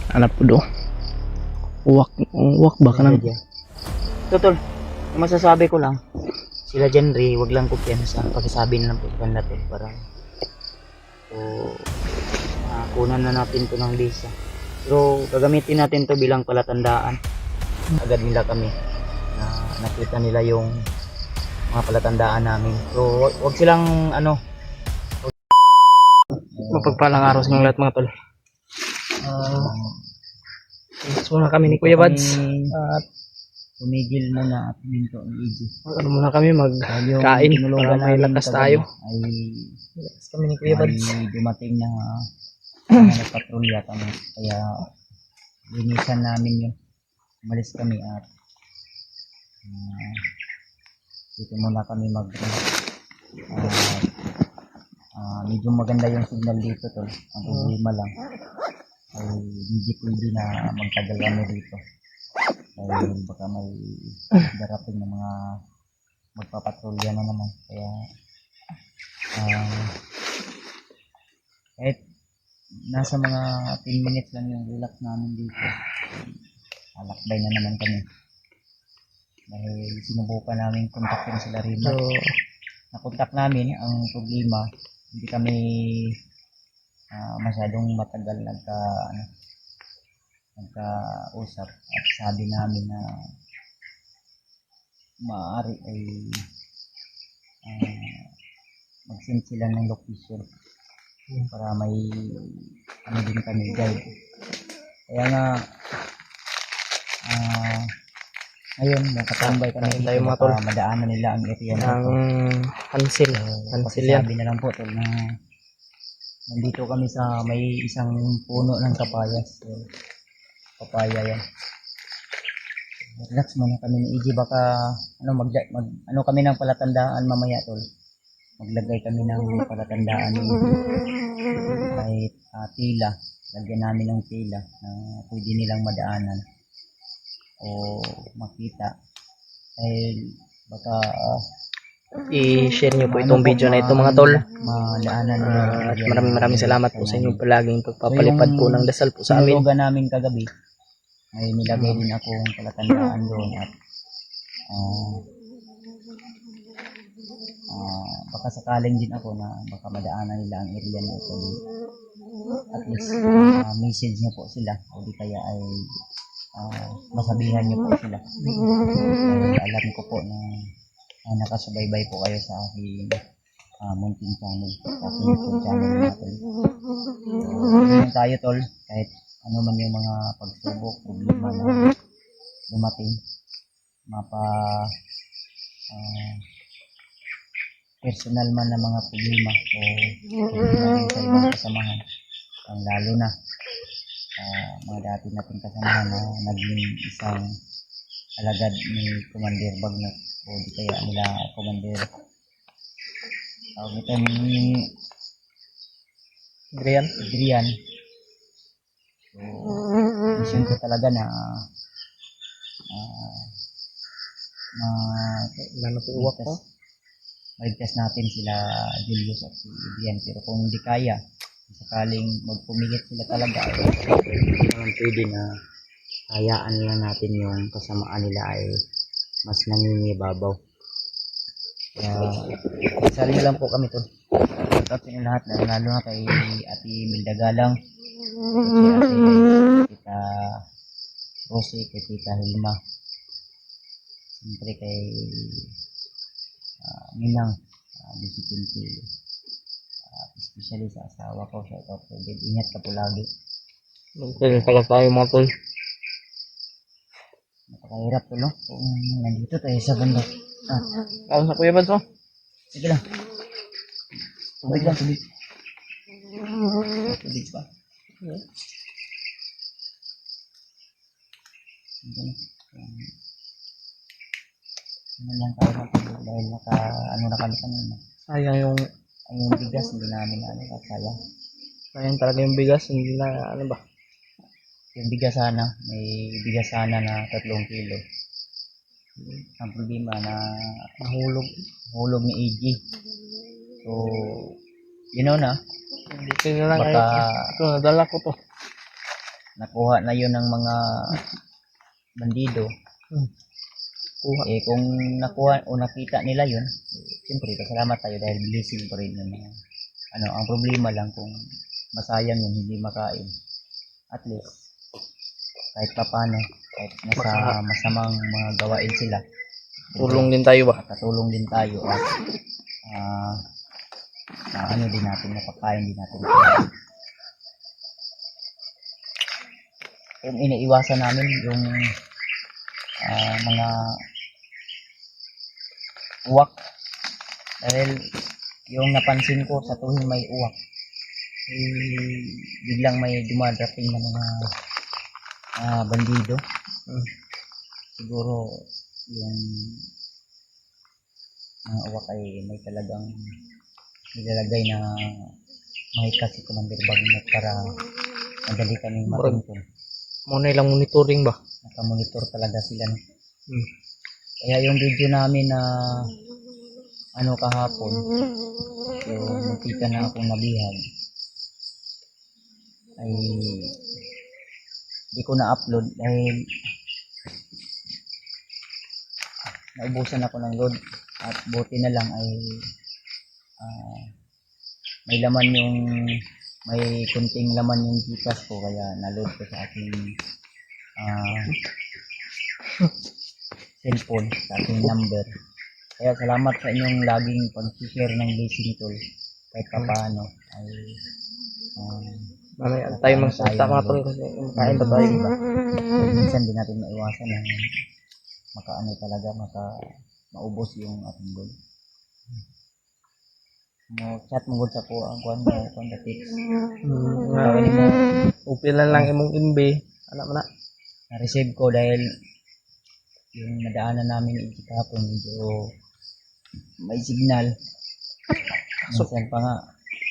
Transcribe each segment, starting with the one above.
Anak po do. Uwak ba ka nang? Totol, ang masasabi ko lang, sila dyan Ray, wag lang kopyan sa pagkasabi na lang po sa kanila tol para kunan na natin to ng visa. Pero gagamitin natin to bilang palatandaan. Agad nila kami na nakita nila yung mga palatandaan namin. So wag silang Mapagpalang araw sa inyong lahat mga tol. Gusto muna kami ni Kuya Bads. At tumigil muna at minto ang EG. ano muna kami magkain para may lakas tayo. Lakas kami ni Kuya Bads. Ay dumating na nagpatrolya kami. Kaya linisan namin yun. Umalis kami at dito muna kami medyo maganda yung signal dito tol. Ang problema lang ay hindi pwede na magtagal kami dito. Ay baka may darating na mga magpapatrolya na naman. Kaya kahit nasa mga 10 minutes lang yung relax namin dito, alakbay na naman kami. Dahil sinubukan namin kontakin sila rin. So, nakontak namin. Ang problema, hindi kami masyadong matagal nagkausap at sabi namin na maaari ay mag-send sila ng location para may din kami guide. Kaya nga ngayon nakatambay kami dito para madaanan nila ang area na ito. Hansil yan. Sabi na lang po tol na nandito kami sa may isang puno ng kapayas. Papaya yan. Relax muna kami ni EG. Baka kami ng palatandaan mamaya tol. Maglagay kami ng palatandaan ni EG. Kahit tila. Lagyan namin ng tila na pwede nilang madaanan o makita. Dahil baka i-share nyo po itong video na ito mga tol. Madaanan At maraming salamat po sa inyong palaging pagpapalipad po ng dasal po sa amin. Sinulogan namin kagabi ay nilagay din ako ng palatandaan doon at baka sakaling din ako na baka madaanan nila ang area na ito. At least message niyo po sila o di kaya ay masabihan niyo po sila. Alam ko po na nakasubaybay po kayo sa aking munting channel, sa aking YouTube channel natin. So, tayo tol, kahit ano man yung mga pagsubok, problema na dumating, personal man na mga problema o problema sa ibang kasamahan, ang lalo na mga dati nating kasamahan na naging isang alagad ni Commander Bagnat o di kaya nila Commander Adrian. So mission ko talaga na maligtas natin sila Julius at si Adrian. Pero kung hindi kaya, sakaling magpumigit sila talaga, hindi naman pwede na hayaan lang natin yung kasamaan nila ay mas nangingibabaw. Kaya isali lang po kami to. At sa lahat, lalo na kay Ate Milda Galang, kay Tita Rosie, kay Tita Hilma, siyempre kay Minang, Disipinti, especially sa asawa ko, sa ito, ingat ka po lagi. Tagal tayo mga tol. Napakahirap to, no? Kung nandito tayo sa bundok. Ako sa Kuya Bads, oh. Sige lang. Tubig lang, tubig. Tubig pa. Ano lang tayo matulog dahil na kami kanina. Sayang yung bigas, hindi namin sayang. sayang talaga yung bigas, hindi na Yung bigas sana, may bigas sana na 3 kilo. Ang problema na nahulog ni EG. So, na. Dito na lang baka ito, nadala ko to. nakuha na yun ng mga bandido. Kuha. Kung nakuha o nakita nila yun, siyempre pasalamat tayo dahil blessing pa rin yun. Ang problema lang kung masayang yun, hindi makain. At least, kahit papano, kahit nasa masamang mga gawain sila, Tulong din tayo ba? katulong din tayo at din natin, napakain din natin. Kung iniiwasan namin yung mga uwak, dahil yung napansin ko sa tuwing may uwak, biglang may dumadating na mga bandido. Siguro yung mga uwak ay may talagang nilalagay na mahikas si Commander Bagnat para madali kami matuntun. Muna ilang monitoring ba? Nakamonitor talaga sila. Kaya yung video namin na kahapon, yung nakita na akong nabihag, ay di ko na-upload dahil naubusan ako ng load at buti na lang ay may kunting laman yung Gcash ko kaya na-load ko sa aking cellphone, sa aking number. Kaya salamat sa inyong laging pag-share ng blessing tool kahit paano ay Mamaya tayo magsalita mga tol kasi kain pa tayo. diba? Minsan din natin maiwasan na talaga maubos yung ating goal. Mo chat mo gud sa ko ang kuan mo tips. Upilan lang imong imbe. Ana man na. Na-receive ko dahil yung nadaanan namin kahapon medyo may signal. Minsan pa nga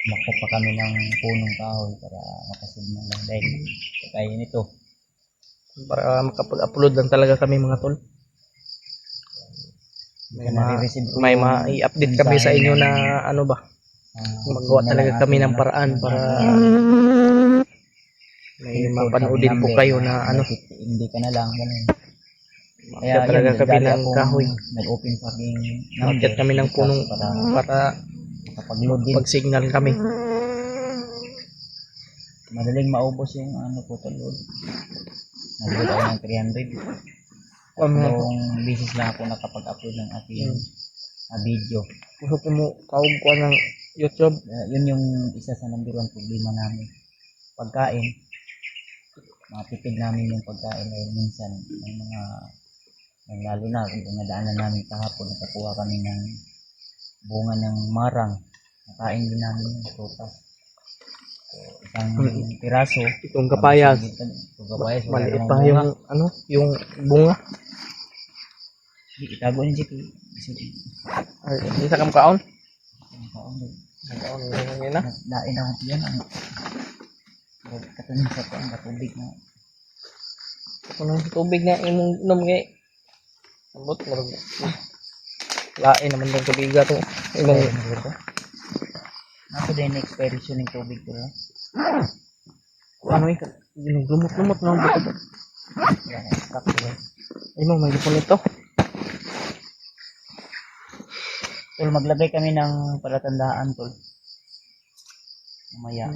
makot pa kami ng punong kahoy para makasignal lang dahil kaya nito. Para makapag-upload lang talaga kami mga tol. May ma-i-update kami sa inyo na ano ba. Magawa talaga kami ng paraan para may mapanoodin po kayo na ano. Hindi ka na lang ganun. Kaya talaga kami ng kahoy. Nag-open pa rin. Nakakit kami ng punong para makapag-load din. pag-signal kami. Madaling maubos yung po load. Nag-load ako ng 300. Tatlong beses lang ako nakapag-upload ng ating video. Gusto mo kaog ko ng YouTube? Yun yung isa sa number 1 problema namin. Pagkain. Matipid namin yung pagkain dahil minsan may mga lalo na kung nadaanan namin kahapon, nakakuha kami ng bunga ng marang. Nakain din namin yung prutas. So, isang piraso. Itong kapayas. Maliit pa yung yung bunga. Itago niyo dito. Ay, isa kam kaon? Kaon din. Kaon na. Dain ako diyan. Katunin sa tubig na. Kung tubig na imong inom kay ambot marag. Lain naman ng tubig to. Imong ako din experience ng tubig ko. Ano ikaw? Lumot-lumot na ang buto. Yan, stop ko. Imong may lipon ito. Tol, maglagay kami ng palatandaan, tol. Mamaya.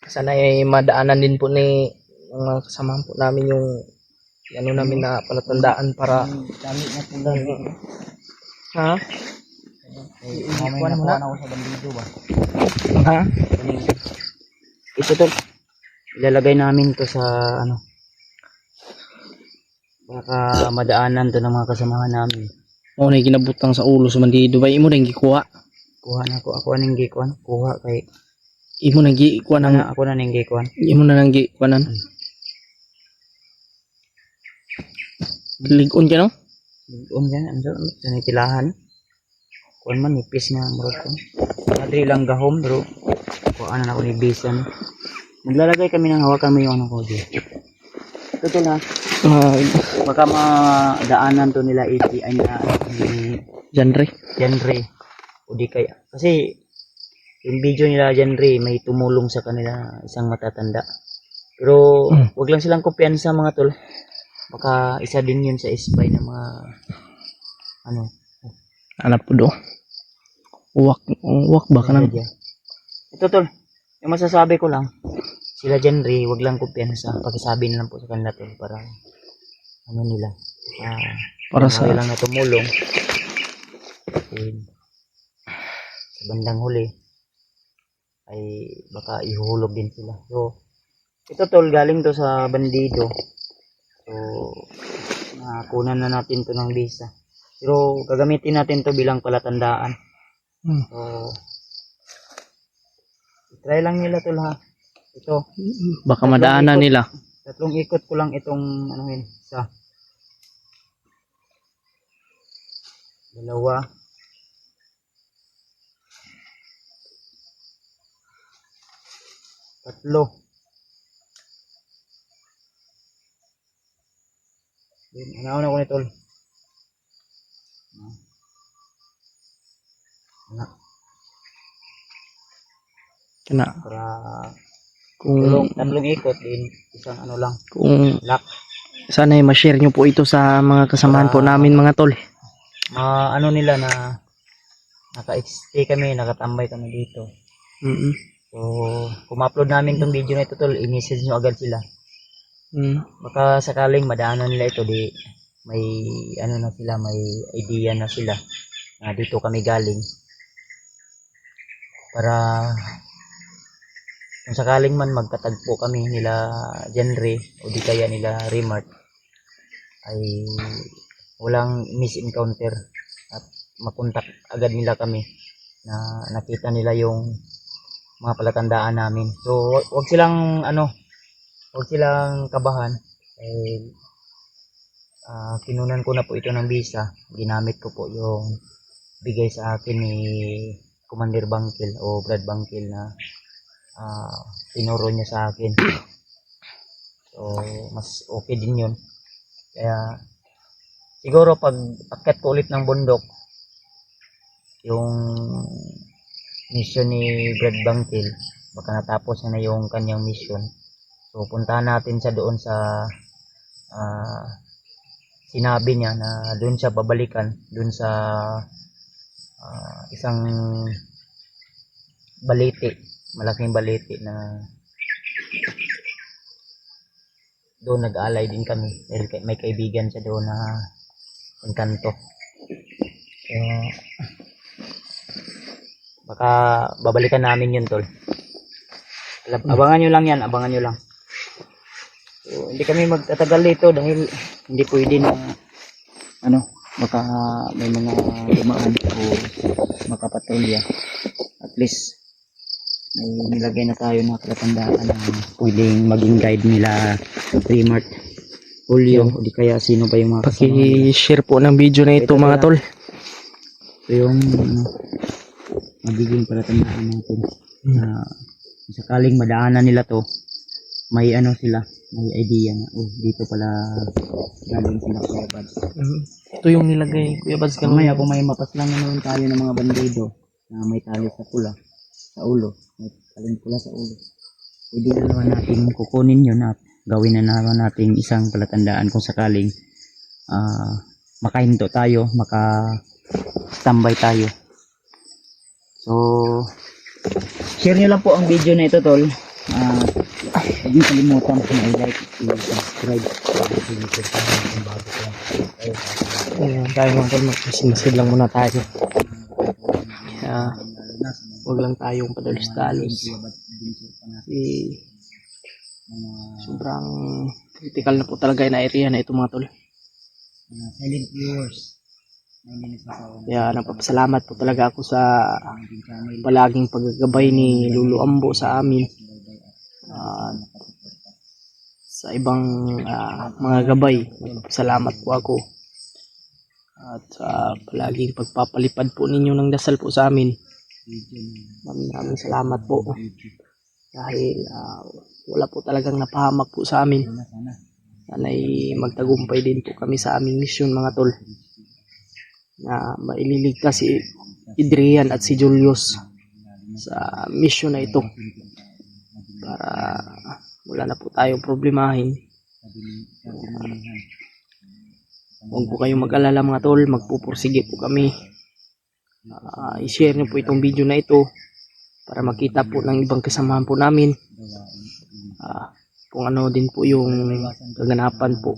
Sana ay madaanan din po ni ng mga kasamahan po namin yung namin na palatandaan para dami na po lang. ha? Mamaya na ako sa bandido ba? Ha? Ito tol. Ilalagay namin to sa baka madaanan to ng mga kasamahan namin. O na ginabutang sa ulo sa bandido ba imo nang gikuha? Kuha na ako ning gikuan. Kuha kay Imo nang gikuha nang ako na ning gikuan. Imo na nang gikuanan. Ligon ka no? Ligon ka anjo sa tilahan. Kuan man nipis nga murag ko. Adri lang gahom bro. Kuan na ako ni bisan. Maglalagay kami ng hawakan mo yung ko dito. Ito na. Baka madaanan to nila ATI na ni genre o di kaya kasi yung video nila dyan, Ray, may tumulong sa kanila, isang matatanda. Pero, wag lang silang kumpiyansa mga tol. Baka isa din yun sa spy ng mga, ano, Anak po do. Uwak ba ka nang? media. Ito tol, yung masasabi ko lang, sila dyan, Ray, wag lang kumpiyansa. Pakisabi na lang po sa kanila tol, para, ano nila, Para sa lang na tumulong. And, sa bandang huli, ay baka ihuhulog din sila. So, ito tol, galing to sa bandido. So, nakunan na natin to ng visa. Pero, gagamitin natin to bilang palatandaan. So, try lang nila tol ha. Ito, baka madaanan nila. tatlong ikot ko lang itong, ano yun, isa. Dalawa. Tatlo. Una ko nito. Kana Para kung tatlong ikot din, isang ano lang, kung lock. sana ay ma-share nyo po ito sa mga kasamahan po namin mga tol. Ano nila na naka-stay kami, nakatambay kami dito. So, kung ma-upload namin tong video na ito tol, i-message nyo agad sila. Baka sakaling madaanan nila ito, di may ano na sila, may idea na sila na dito kami galing. Para kung sakaling man magkatagpo kami nila Genre o di kaya nila Remart, ay walang misencounter at makontak agad nila kami na nakita nila yung mga palatandaan namin. So wag silang wag silang kabahan. Kinunan ko na po ito ng visa. Ginamit ko po yung bigay sa akin ni Commander Bangkil o Brad Bangkil na tinuro niya sa akin. So mas okay din yun. Kaya siguro pag akyat ko ulit ng bundok, yung mission ni Brad Bangkil, baka natapos na yung kanyang mission. So puntahan natin siya doon sa sinabi niya na doon siya babalikan, doon sa isang balete, malaking balete na doon nag-aalay din kami dahil may kaibigan siya doon na engkanto. Baka babalikan namin yun tol. Abangan nyo lang yan, abangan nyo lang. So, hindi kami magtatagal dito dahil hindi pwede na baka may mga dumaan o makapatrolya. At least may nilagay na tayo na palatandaan na pwedeng maging guide nila Remart, Julio, o di kaya sino pa yung mga Paki-share po ng video na ito mga tol. So yung magiging palatandaan natin na sakaling madaanan nila to, may sila, may idea na dito pala galing sila Kuya Bads. Ito yung nilagay Kuya Bads ka Mamaya kung may mapaslang naman tayo ng mga bandido na may tali sa pula sa ulo, may taling pula sa ulo, pwede na naman natin kukunin yun at gawin na naman natin isang palatandaan kung sakaling makahinto tayo, maka-standby tayo. So share nyo lang po ang video na ito tol. Huwag niyo kalimutan na i-like, i-subscribe. Ayan, tayo mga tol, magsimasid lang muna tayo. Kaya huwag lang tayong padalos-dalos. Kasi sobrang critical na po talaga na area na ito mga tol. Silent viewers. Kaya napapasalamat po talaga ako sa palaging paggagabay ni Lulu Ambo sa amin. Sa ibang mga gabay, salamat po ako. At sa palaging pagpapalipad po ninyo ng dasal po sa amin. Maraming salamat po. Dahil wala po talagang napahamak po sa amin. Sana'y magtagumpay din po kami sa aming mission mga tol. Na maililigtas si Adrian at si Julius sa mission na ito para wala na po tayong problemahin. Huwag po kayong mag-alala mga tol, magpupursige po kami. I-share nyo po itong video na ito para makita po ng ibang kasamahan po namin kung ano din po yung kaganapan po.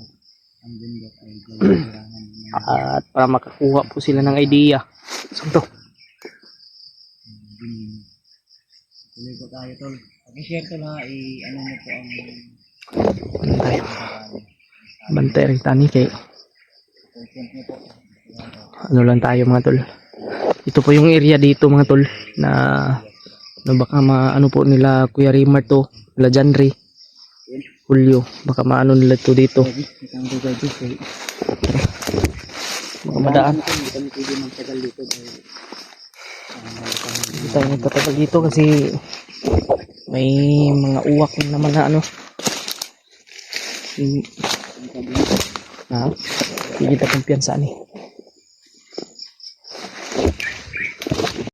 At para makakuha po sila ng idea. Santo. Tuloy po tayo tol. Pag-share to na ano mo po ang Bantay. Bantay rin tani kay content niyo po. ano lang tayo mga tol. Ito po yung area dito mga tol na baka maano po nila Kuya Rimar to, nila Janry, Julio, baka maano nila to dito. Baka madaan. Hindi tayo nagkatagal dito kasi may mga uwak naman na ano. Hindi kita kumpiyansa ni.